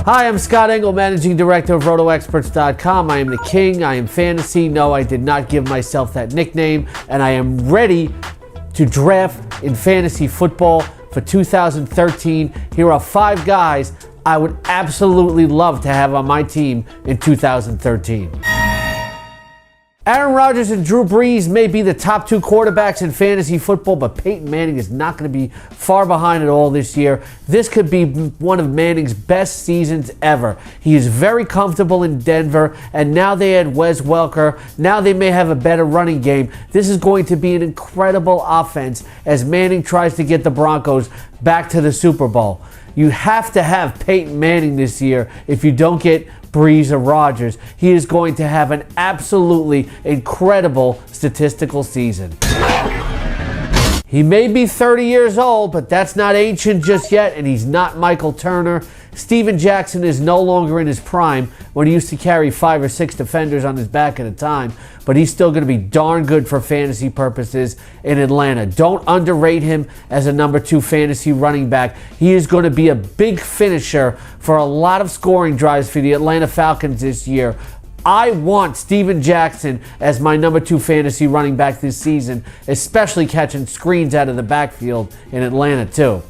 Hi, I'm Scott Engel, Managing Director of RotoExperts.com. I am the king. I am fantasy. No, I did not give myself that nickname. And I am ready to draft in fantasy football for 2013. Here are 5 guys I would absolutely love to have on my team in 2013. Aaron Rodgers and Drew Brees may be the top 2 quarterbacks in fantasy football, but Peyton Manning is not going to be far behind at all this year. This could be one of Manning's best seasons ever. He is very comfortable in Denver, and now they add Wes Welker. Now they may have a better running game. This is going to be an incredible offense as Manning tries to get the Broncos back to the Super Bowl. You have to have Peyton Manning this year if you don't get Brees or Rodgers. He is going to have an absolutely incredible statistical season. He may be 30 years old, but that's not ancient just yet, and he's not Michael Turner. Steven Jackson is no longer in his prime when he used to carry 5 or 6 defenders on his back at a time, but he's still going to be darn good for fantasy purposes in Atlanta. Don't underrate him as a number 2 fantasy running back. He is going to be a big finisher for a lot of scoring drives for the Atlanta Falcons this year. I want Steven Jackson as my number 2 fantasy running back this season, especially catching screens out of the backfield in Atlanta too.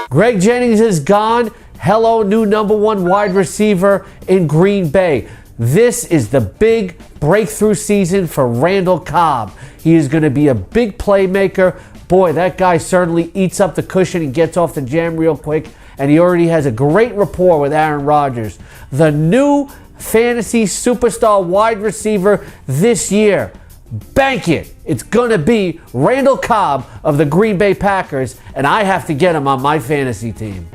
Greg Jennings is gone. Hello, new number 1 wide receiver in Green Bay. This is the big breakthrough season for Randall Cobb. He is going to be a big playmaker. Boy, that guy certainly eats up the cushion and gets off the jam real quick, and he already has a great rapport with Aaron Rodgers. The new fantasy superstar wide receiver this year. Bank it. It's going to be Randall Cobb of the Green Bay Packers, and I have to get him on my fantasy team.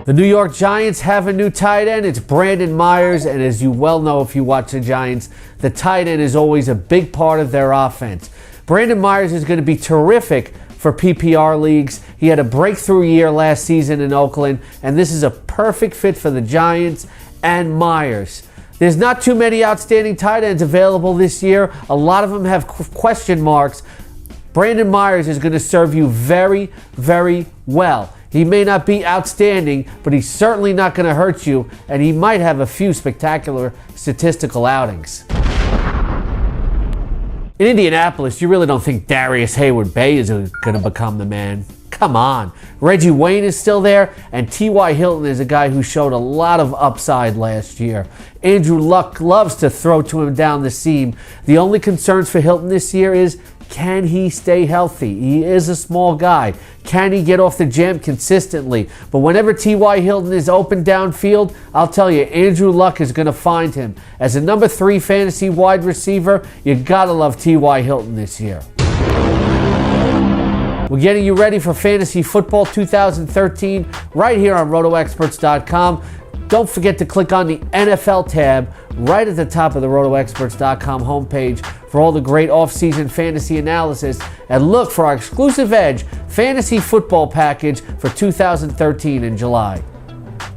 The New York Giants have a new tight end. It's Brandon Myers, and as you well know if you watch the Giants, the tight end is always a big part of their offense. Brandon Myers is going to be terrific for PPR leagues. He had a breakthrough year last season in Oakland, and this is a perfect fit for the Giants and Myers. There's not too many outstanding tight ends available this year. A lot of them have question marks. Brandon Myers is going to serve you very, very well. He may not be outstanding, but he's certainly not going to hurt you, and he might have a few spectacular statistical outings. In Indianapolis, you really don't think Darius Hayward-Bay is going to become the man. Come on. Reggie Wayne is still there, and T.Y. Hilton is a guy who showed a lot of upside last year. Andrew Luck loves to throw to him down the seam. The only concerns for Hilton this year is, can he stay healthy? He is a small guy. Can he get off the jam consistently? But whenever T.Y. Hilton is open downfield, I'll tell you, Andrew Luck is going to find him. As a number 3 fantasy wide receiver, you got to love T.Y. Hilton this year. We're getting you ready for Fantasy Football 2013 right here on RotoExperts.com. Don't forget to click on the NFL tab right at the top of the RotoExperts.com homepage for all the great off-season fantasy analysis, and look for our exclusive Edge Fantasy Football package for 2013 in July.